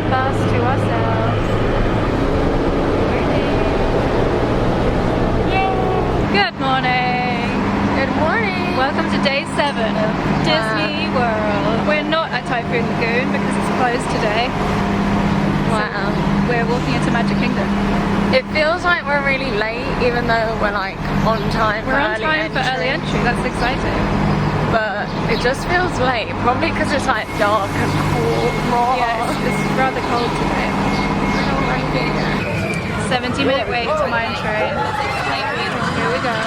bus to ourselves. Yay! Good morning! Good morning! Welcome to day 7 of Disney World. We're not at Typhoon Lagoon because it's closed today. Wow. So we're walking into Magic Kingdom. It feels like we're really late even though we're like on time for early entry. For early entry, that's exciting. But it just feels late, probably because it's like dark and cool. Yeah, it's rather cold today. 70-minute wait to mine train. Here we go.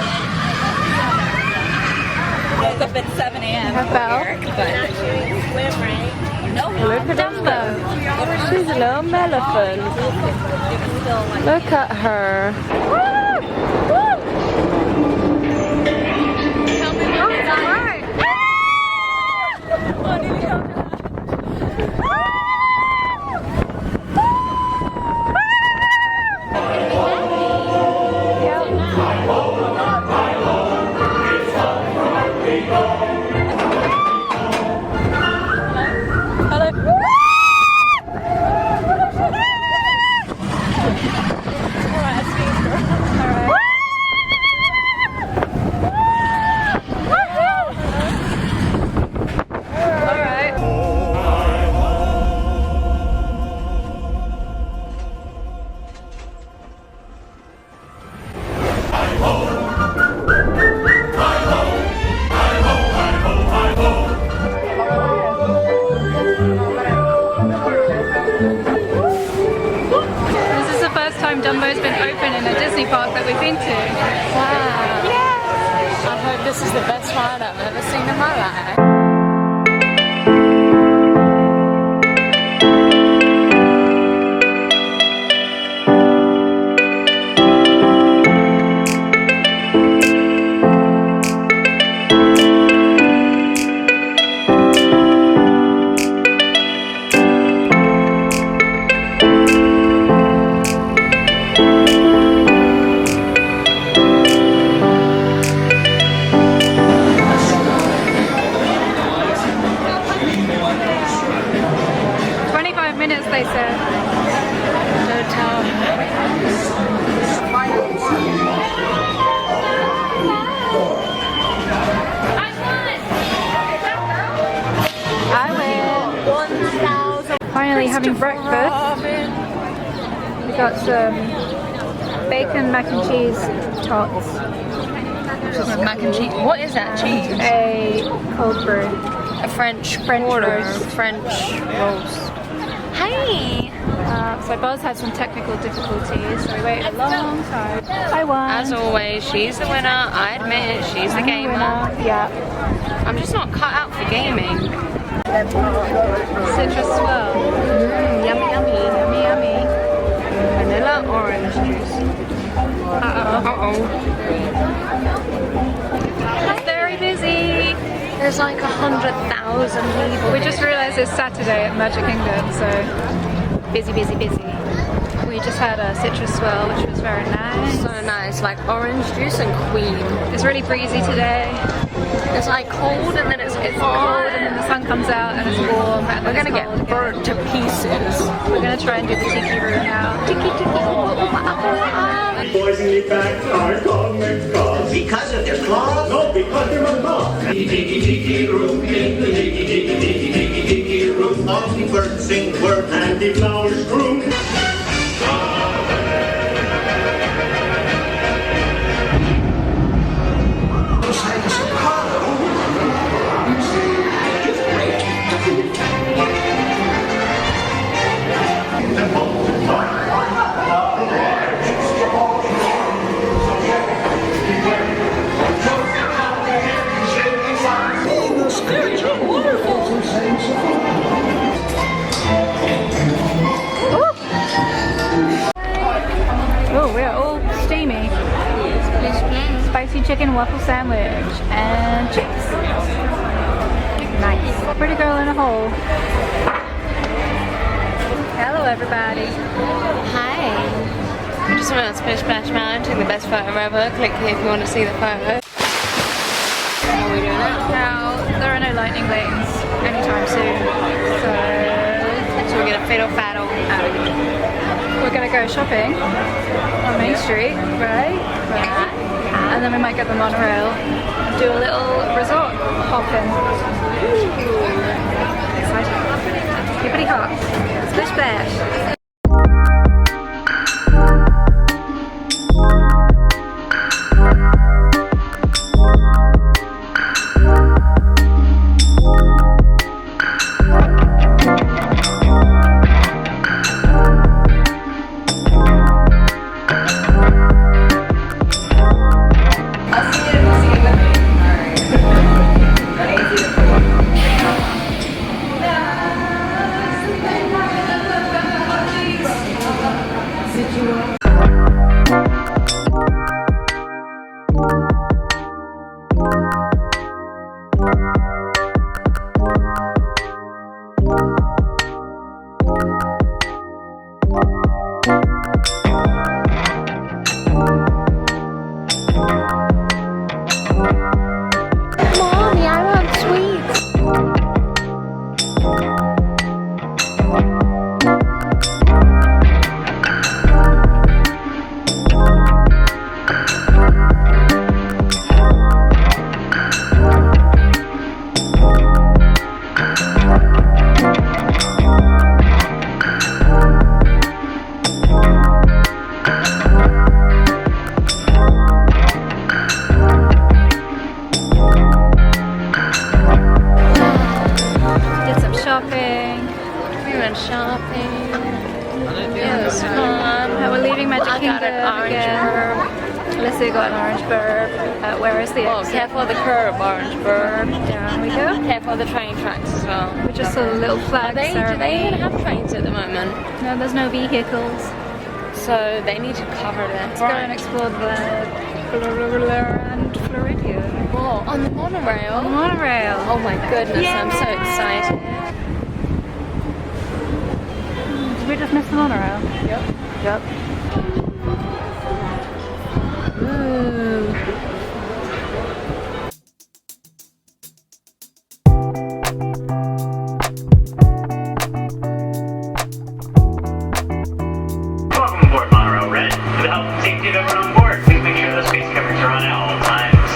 Woke up at 7 a.m. Have Belle. Look at Dumbo. She's a little elephant. Look at her. Tell me what it's like. Dumbo's been open in a Disney park that we've been to. Wow. Yeah. I hope this is the best ride I've ever seen in my life. 25 minutes they said. Don't tell I win. 1,000. Finally having breakfast. We got some bacon mac and cheese tots. mac and cheese. What is that cheese? A cold brew. A French quarter. roast. French roast. Hey! So Buzz had some technical difficulties, so we waited a long time. I won. As always, she's the winner. I admit it, she's the gamer. Yeah. I'm just not cut out for gaming. Citrus swirl. Yummy, yummy. Yummy, yummy. Vanilla orange juice. Uh-oh. It's very busy. There's like 100,000 people. We just realised it's Saturday at Magic Kingdom, so busy, busy, busy. We just had a citrus swirl, which was very nice. So nice, like orange juice and cream. It's really breezy today. It's like cold and then it's Cold and then the sun comes out and it's warm. And we're gonna get burnt to pieces. We're gonna try and do the tiki room now. Tiki tiki. Boys in the back are comic cars. Because of their claws? No, because they're a mob. Tiki tiki room, in the tiki tiki tiki tiki tiki room. All the birds sing words And the flowers groom. Oh, we are all steamy. Spicy chicken waffle sandwich and chips. Nice. Pretty girl in a hole. Hello everybody. Hi. I just went on Splish Splash Mountain, the best photo ever. Click here if you want to see the photo. How are we doing that? Now, there are no lightning lanes anytime soon, so so we get a fiddle faddle. We're gonna go shopping on Main Street, right? And then we might get the monorail and do a little resort hopping. Exciting. Pretty hot. Splish splash. Alyssa got an orange burb. Where is the exit? Careful of the curb, orange burb. Down we go. Careful of the train tracks as well. We just saw the little flag Do they ceremony. even have trains at the moment? No, there's no vehicles. So they need to cover this. Let's go and explore Grand Floridian and Polynesian. Whoa, on the monorail? On the monorail. Oh my goodness, I'm so excited. Did we just miss the monorail? Yep. Ooh. Welcome aboard Monorail Red. For the health and safety of everyone on board, please make sure those face coverings are on at all times.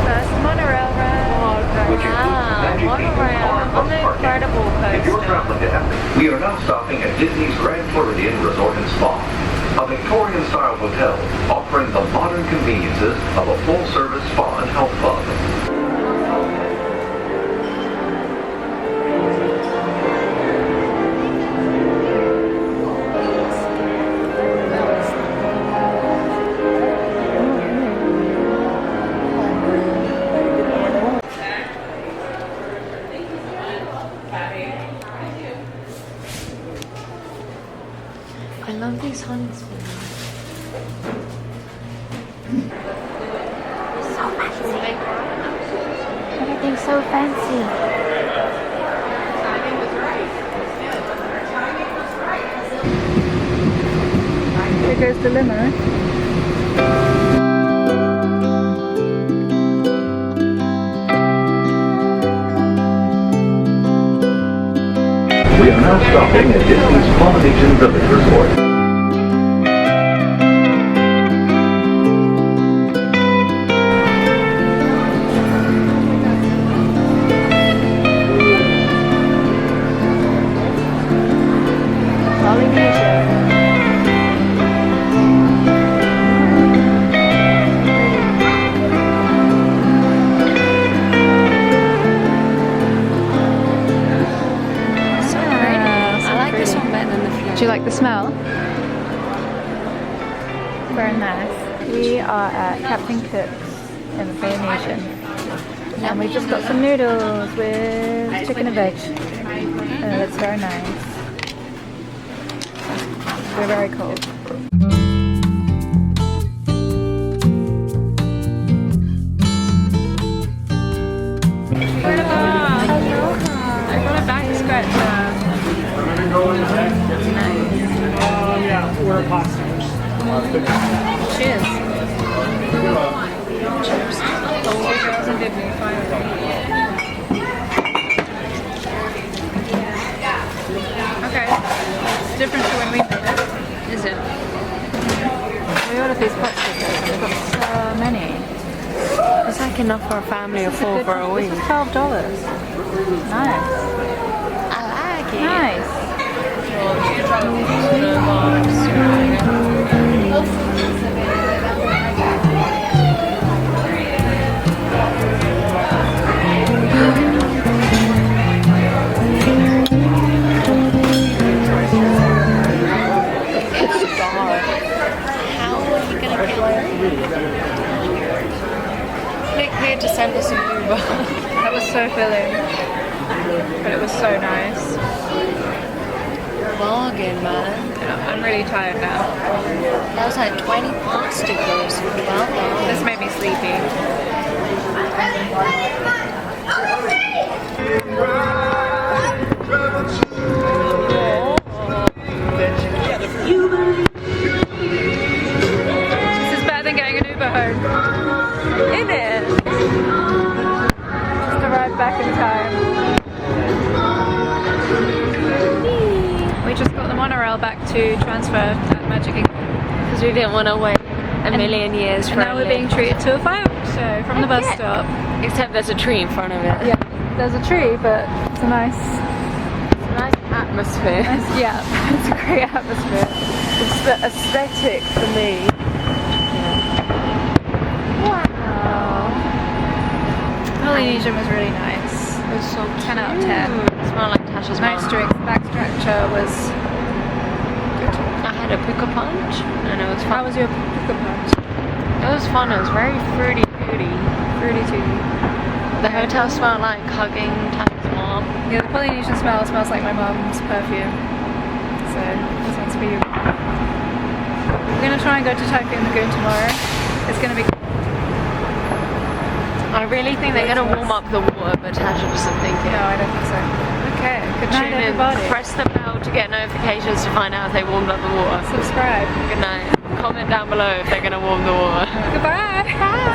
First monorail ride. Monorail on the incredible If you're coaster. traveling to Epic, we are now stopping at Disney's Grand Floridian Resort and Spa, a Victorian-style hotel offering the modern conveniences of a full-service spa and health club. I love these hunts. So fancy. Everything's so fancy. Here goes the limo. We are now stopping at Disney's Polynesian Village Resort. Polynesian. So pretty. I like this one better than the float. Do you like the smell? Very nice. We are at Captain Cook's in the Polynesian. And we just got some noodles with chicken and veg. That's very nice. We're very cold. I got a back scratcher. Yeah, we're posters. Cheers. Cheers. in Disney, finally. Okay, it's different to when we made it. Is it? We ordered these pot stickers and we've got so many. It's like enough for a family of 4 for a week. This is $12. Nice. I like it. Nice. How are you gonna get click here to send us an Uber. That was so filling, but it was so nice. Bargain, man. I'm really tired now. That was like 20 pot stickers for $12. This made me sleepy. This is better than getting an Uber home. Isn't it? Just arrived back in time. We just got the monorail back to transfer at Magic Kingdom. Because we didn't want to wait a million years for And now a we're being lift. treated to a fireworks show from the bus Okay. stop. Except there's a tree in front of it. Yeah, there's a tree, but it's a nice, It's a nice atmosphere. yeah, it's a great atmosphere. It's the aesthetic for me. Wow. Polynesian was really nice. It was so 10 out of 10. It smelled like Tasha's Nice mum. drinks. Back structure was good. I had a puka punch and it was How fun. was your puka punch? It was fun. It was very fruity. Fruity too. The hotel smelled like hugging Tasha's mom. Yeah, the Polynesian smells like my mum's perfume. So this one's for you. We're gonna try and go to Typhoon Lagoon tomorrow. It's gonna be. I really think they're gonna warm up the water, but Tasha doesn't think it. No, I don't think so. Okay. Good night, Tune in, everybody. press the bell to get notifications to find out if they warmed up the water. Subscribe. Good night. Comment down below if they're gonna warm the water. Goodbye. Bye.